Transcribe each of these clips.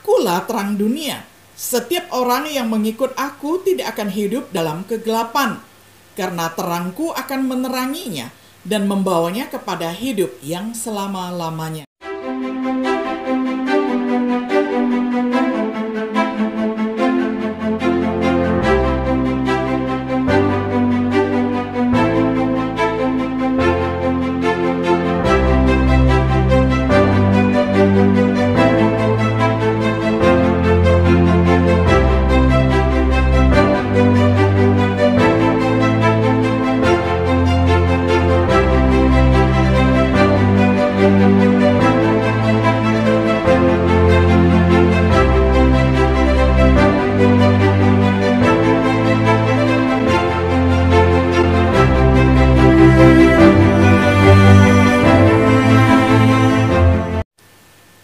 Akulah terang dunia. Setiap orang yang mengikut aku tidak akan hidup dalam kegelapan, karena terangku akan meneranginya dan membawanya kepada hidup yang selama-lamanya.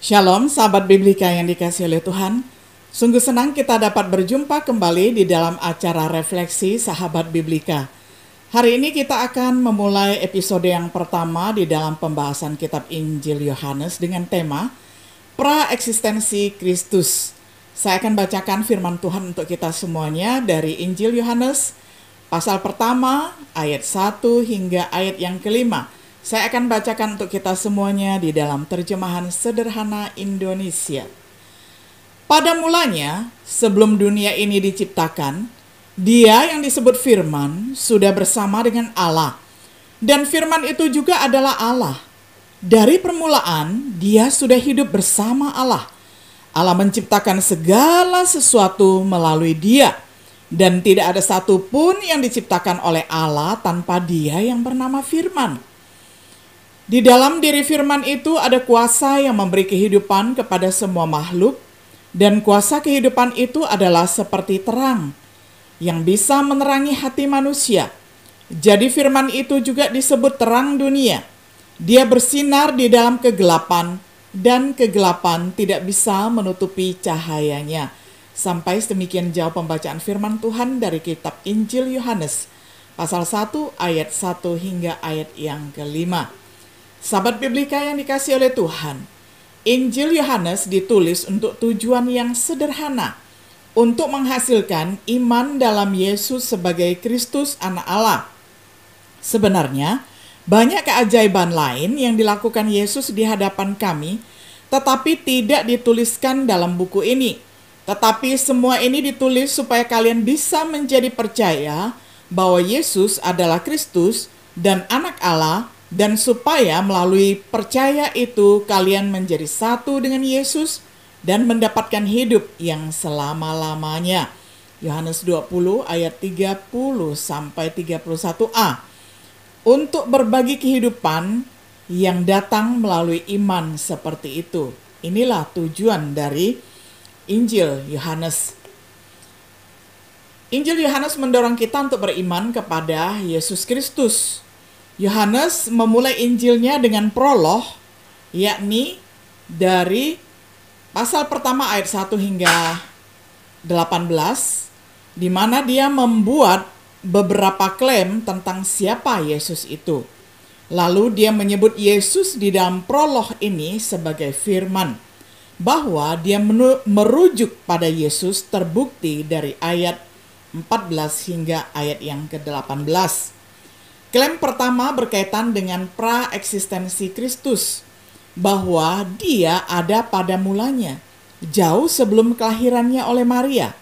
Shalom sahabat Biblika yang dikasihi oleh Tuhan. Sungguh senang kita dapat berjumpa kembali di dalam acara refleksi sahabat Biblika. Hari ini kita akan memulai episode yang pertama di dalam pembahasan kitab Injil Yohanes dengan tema Praeksistensi Kristus. Saya akan bacakan firman Tuhan untuk kita semuanya dari Injil Yohanes pasal pertama ayat 1 hingga ayat yang kelima. Saya akan bacakan untuk kita semuanya di dalam terjemahan sederhana Indonesia. Pada mulanya, sebelum dunia ini diciptakan, Dia yang disebut Firman sudah bersama dengan Allah. Dan Firman itu juga adalah Allah. Dari permulaan, Dia sudah hidup bersama Allah. Allah menciptakan segala sesuatu melalui Dia. Dan tidak ada satupun yang diciptakan oleh Allah tanpa Dia yang bernama Firman. Di dalam diri Firman itu ada kuasa yang memberi kehidupan kepada semua makhluk, dan kuasa kehidupan itu adalah seperti terang yang bisa menerangi hati manusia. Jadi Firman itu juga disebut terang dunia. Dia bersinar di dalam kegelapan, dan kegelapan tidak bisa menutupi cahayanya. Sampai sedemikian jauh pembacaan firman Tuhan dari kitab Injil Yohanes, pasal 1 ayat 1 hingga ayat yang kelima. Sahabat Biblika yang dikasihi oleh Tuhan, Injil Yohanes ditulis untuk tujuan yang sederhana, untuk menghasilkan iman dalam Yesus sebagai Kristus Anak Allah. Sebenarnya, banyak keajaiban lain yang dilakukan Yesus di hadapan kami, tetapi tidak dituliskan dalam buku ini. Tetapi semua ini ditulis supaya kalian bisa menjadi percaya bahwa Yesus adalah Kristus dan Anak Allah, dan supaya melalui percaya itu kalian menjadi satu dengan Yesus dan mendapatkan hidup yang selama-lamanya. Yohanes 20 ayat 30 sampai 31a. Untuk berbagi kehidupan yang datang melalui iman seperti itu. Inilah tujuan dari Injil Yohanes. Injil Yohanes mendorong kita untuk beriman kepada Yesus Kristus. Yohanes memulai Injilnya dengan prolog, yakni dari pasal pertama ayat 1 hingga 18, di mana dia membuat beberapa klaim tentang siapa Yesus itu. Lalu dia menyebut Yesus di dalam prolog ini sebagai Firman, bahwa dia merujuk pada Yesus terbukti dari ayat 14 hingga ayat yang ke-18. Klaim pertama berkaitan dengan praeksistensi Kristus, bahwa Dia ada pada mulanya, jauh sebelum kelahirannya oleh Maria,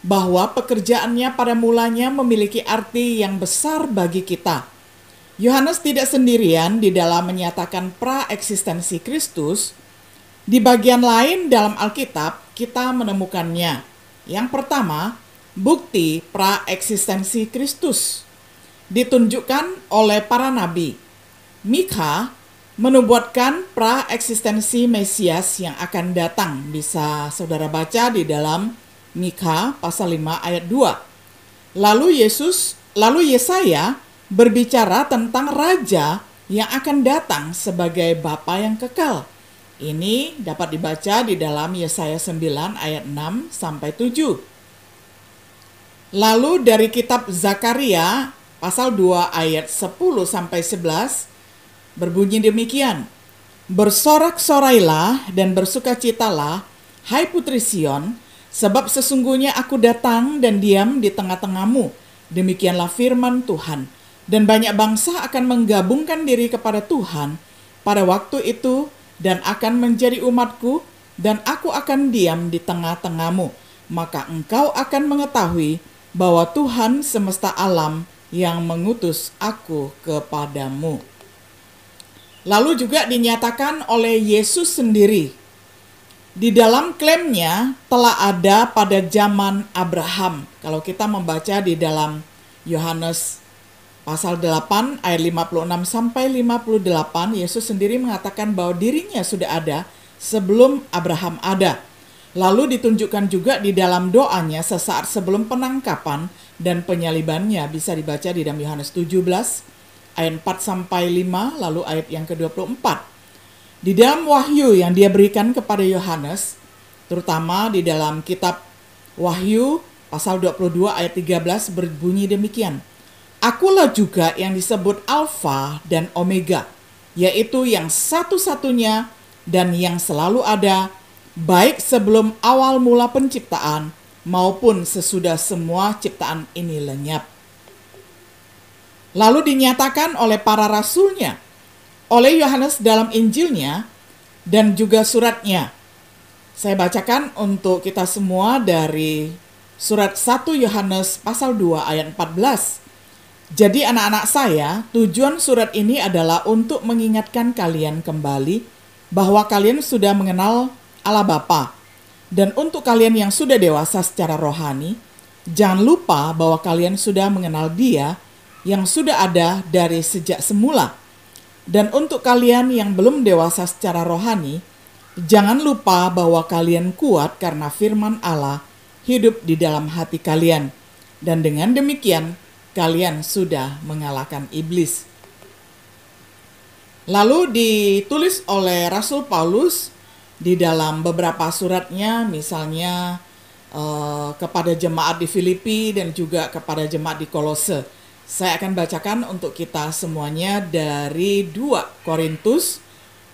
bahwa pekerjaannya pada mulanya memiliki arti yang besar bagi kita. Yohanes tidak sendirian di dalam menyatakan praeksistensi Kristus. Di bagian lain dalam Alkitab kita menemukannya. Yang pertama, bukti praeksistensi Kristus ditunjukkan oleh para nabi. Mikha menubuatkan praeksistensi Mesias yang akan datang. Bisa saudara baca di dalam Mikha pasal 5 ayat 2. Lalu Yesaya berbicara tentang raja yang akan datang sebagai Bapa yang kekal. Ini dapat dibaca di dalam Yesaya 9 ayat 6 sampai 7. Lalu dari kitab Zakaria pasal 2 ayat 10 sampai 11 berbunyi demikian. Bersorak-sorailah dan bersukacitalah, Hai putri Sion, sebab sesungguhnya aku datang dan diam di tengah-tengahmu. Demikianlah firman Tuhan. Dan banyak bangsa akan menggabungkan diri kepada Tuhan pada waktu itu dan akan menjadi umatku, dan aku akan diam di tengah-tengahmu. Maka engkau akan mengetahui bahwa Tuhan semesta alam yang mengutus aku kepadamu. Lalu juga dinyatakan oleh Yesus sendiri. Di dalam klaimnya telah ada pada zaman Abraham. Kalau kita membaca di dalam Yohanes pasal 8 ayat 56 sampai 58, Yesus sendiri mengatakan bahwa dirinya sudah ada sebelum Abraham ada. Lalu ditunjukkan juga di dalam doanya sesaat sebelum penangkapan dan penyalibannya, bisa dibaca di dalam Yohanes 17 ayat 4 sampai 5, lalu ayat yang ke-24. Di dalam wahyu yang dia berikan kepada Yohanes, terutama di dalam kitab Wahyu pasal 22 ayat 13 berbunyi demikian. Akulah juga yang disebut Alfa dan Omega, yaitu yang satu-satunya dan yang selalu ada, baik sebelum awal mula penciptaan maupun sesudah semua ciptaan ini lenyap. Lalu dinyatakan oleh para rasulnya, oleh Yohanes dalam Injilnya dan juga suratnya. Saya bacakan untuk kita semua dari surat 1 Yohanes pasal 2 ayat 14. Jadi anak-anak saya, tujuan surat ini adalah untuk mengingatkan kalian kembali bahwa kalian sudah mengenal Allah Bapa. Dan untuk kalian yang sudah dewasa secara rohani, jangan lupa bahwa kalian sudah mengenal Dia yang sudah ada dari sejak semula. Dan untuk kalian yang belum dewasa secara rohani, jangan lupa bahwa kalian kuat karena firman Allah hidup di dalam hati kalian. Dan dengan demikian, kalian sudah mengalahkan iblis. Lalu ditulis oleh Rasul Paulus di dalam beberapa suratnya, misalnya kepada jemaat di Filipi dan juga kepada jemaat di Kolose. Saya akan bacakan untuk kita semuanya dari 2 Korintus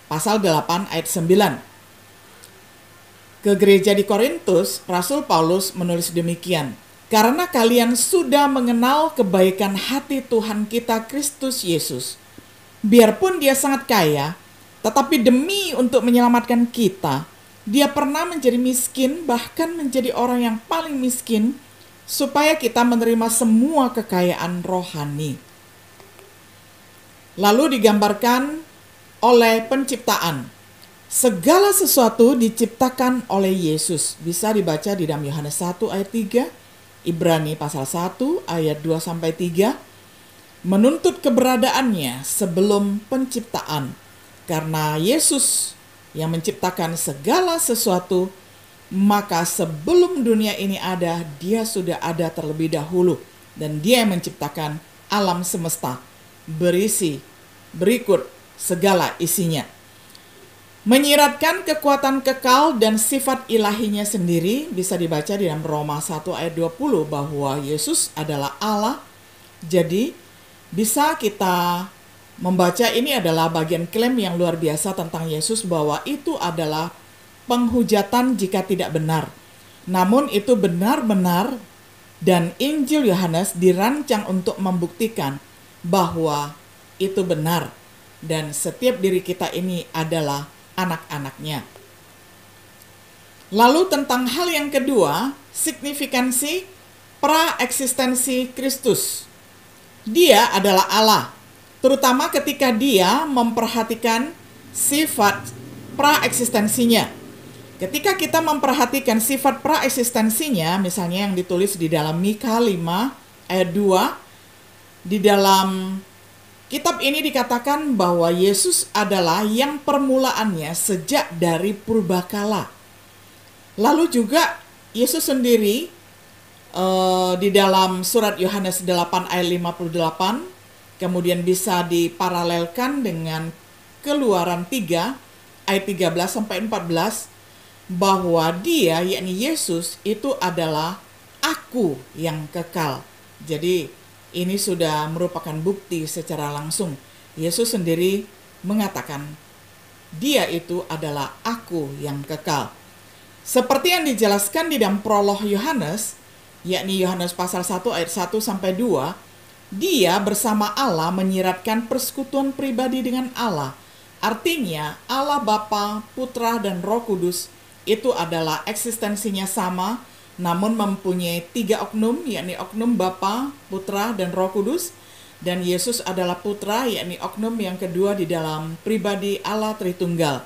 pasal 8 ayat 9. Ke gereja di Korintus, Rasul Paulus menulis demikian. Karena kalian sudah mengenal kebaikan hati Tuhan kita Kristus Yesus. Biarpun dia sangat kaya, tetapi demi untuk menyelamatkan kita, dia pernah menjadi miskin, bahkan menjadi orang yang paling miskin, supaya kita menerima semua kekayaan rohani. Lalu digambarkan oleh penciptaan. Segala sesuatu diciptakan oleh Yesus. Bisa dibaca di dalam Yohanes 1 ayat 3, Ibrani pasal 1 ayat 2 sampai 3. Menuntut keberadaannya sebelum penciptaan. Karena Yesus yang menciptakan segala sesuatu, maka sebelum dunia ini ada, dia sudah ada terlebih dahulu. Dan dia yang menciptakan alam semesta berisi berikut segala isinya. Menyiratkan kekuatan kekal dan sifat ilahinya sendiri, bisa dibaca di dalam Roma 1 ayat 20 bahwa Yesus adalah Allah. Jadi bisa kita membaca ini adalah bagian klaim yang luar biasa tentang Yesus, bahwa itu adalah penghujatan jika tidak benar. Namun itu benar-benar, dan Injil Yohanes dirancang untuk membuktikan bahwa itu benar. Dan setiap diri kita ini adalah anak-anaknya. Lalu tentang hal yang kedua, signifikansi praeksistensi Kristus. Dia adalah Allah, terutama ketika dia memperhatikan sifat praeksistensinya. Ketika kita memperhatikan sifat praeksistensinya, misalnya yang ditulis di dalam Mika 5 ayat 2, di dalam kitab ini dikatakan bahwa Yesus adalah yang permulaannya sejak dari purbakala. Lalu juga Yesus sendiri di dalam surat Yohanes 8 ayat 58, kemudian bisa diparalelkan dengan Keluaran 3 ayat 13 sampai 14, bahwa dia, yakni Yesus, itu adalah aku yang kekal. Jadi ini sudah merupakan bukti secara langsung. Yesus sendiri mengatakan dia itu adalah aku yang kekal. Seperti yang dijelaskan di dalam prolog Yohanes, yakni Yohanes pasal 1 ayat 1 sampai 2, dia bersama Allah menyiratkan persekutuan pribadi dengan Allah. Artinya Allah Bapa, Putra, dan Roh Kudus itu adalah eksistensinya sama, namun mempunyai 3 oknum, yakni oknum Bapa, Putra, dan Roh Kudus. Dan Yesus adalah Putra, yakni oknum yang kedua di dalam pribadi Allah Tritunggal.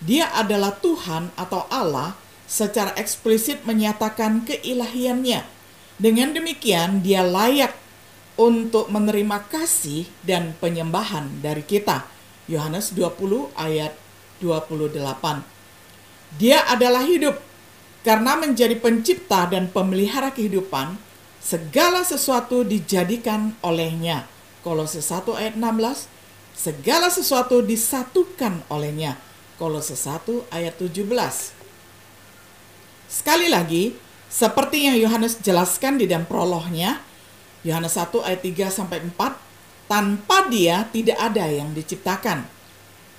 Dia adalah Tuhan atau Allah secara eksplisit menyatakan keilahiannya. Dengan demikian dia layak untuk menerima kasih dan penyembahan dari kita. Yohanes 20 ayat 28. Dia adalah hidup. Karena menjadi pencipta dan pemelihara kehidupan, segala sesuatu dijadikan olehnya. Kolose 1 ayat 16. Segala sesuatu disatukan olehnya. Kolose 1 ayat 17. Sekali lagi, seperti yang Yohanes jelaskan di dalam prolognya, Yohanes 1 ayat 3 sampai 4, tanpa dia tidak ada yang diciptakan.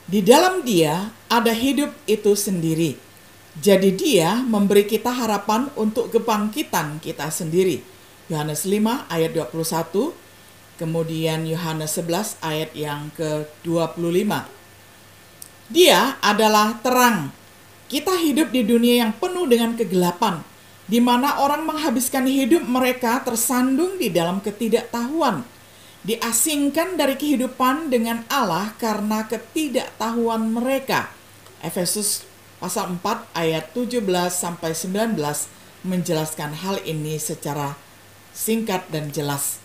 Di dalam dia ada hidup itu sendiri. Jadi dia memberi kita harapan untuk kebangkitan kita sendiri. Yohanes 5 ayat 21, kemudian Yohanes 11 ayat yang ke-25. Dia adalah terang. Kita hidup di dunia yang penuh dengan kegelapan, di mana orang menghabiskan hidup mereka tersandung di dalam ketidaktahuan, diasingkan dari kehidupan dengan Allah karena ketidaktahuan mereka. Efesus pasal 4 ayat 17 sampai 19 menjelaskan hal ini secara singkat dan jelas.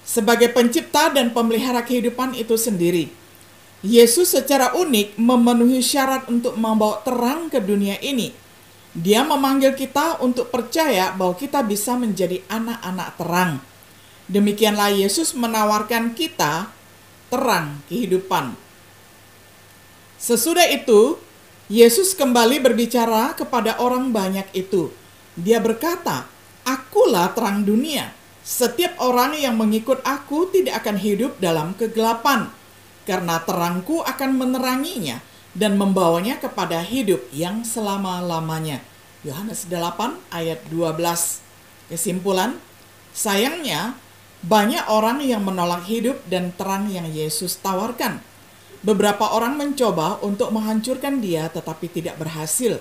Sebagai pencipta dan pemelihara kehidupan itu sendiri, Yesus secara unik memenuhi syarat untuk membawa terang ke dunia ini. Dia memanggil kita untuk percaya bahwa kita bisa menjadi anak-anak terang. Demikianlah Yesus menawarkan kita terang kehidupan. Sesudah itu, Yesus kembali berbicara kepada orang banyak itu. Dia berkata, "Akulah terang dunia. Setiap orang yang mengikut aku tidak akan hidup dalam kegelapan, karena terangku akan meneranginya dan membawanya kepada hidup yang selama-lamanya." Yohanes 8 ayat 12. Kesimpulan, sayangnya banyak orang yang menolak hidup dan terang yang Yesus tawarkan. Beberapa orang mencoba untuk menghancurkan dia tetapi tidak berhasil.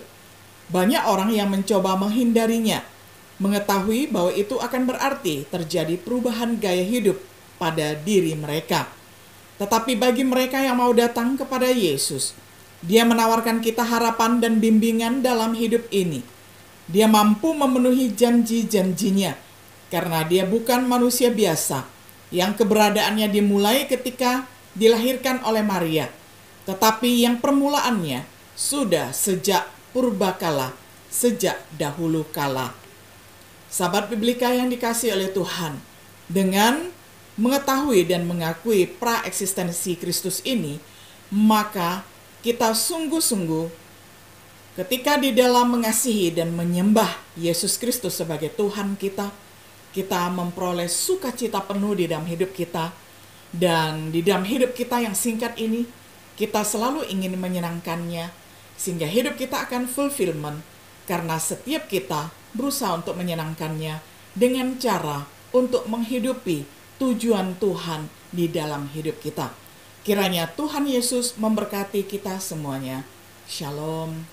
Banyak orang yang mencoba menghindarinya, mengetahui bahwa itu akan berarti terjadi perubahan gaya hidup pada diri mereka. Tetapi bagi mereka yang mau datang kepada Yesus, dia menawarkan kita harapan dan bimbingan dalam hidup ini. Dia mampu memenuhi janji-janjinya, karena dia bukan manusia biasa, yang keberadaannya dimulai ketika dilahirkan oleh Maria, tetapi yang permulaannya sudah sejak purbakala, sejak dahulu kala. Sahabat Biblika yang dikasihi oleh Tuhan, dengan mengetahui dan mengakui praeksistensi Kristus ini, maka kita sungguh-sungguh ketika di dalam mengasihi dan menyembah Yesus Kristus sebagai Tuhan kita memperoleh sukacita penuh di dalam hidup kita. Dan di dalam hidup kita yang singkat ini, kita selalu ingin menyenangkannya, sehingga hidup kita akan fulfillment, karena setiap kita berusaha untuk menyenangkannya dengan cara untuk menghidupi tujuan Tuhan di dalam hidup kita. Kiranya Tuhan Yesus memberkati kita semuanya. Shalom.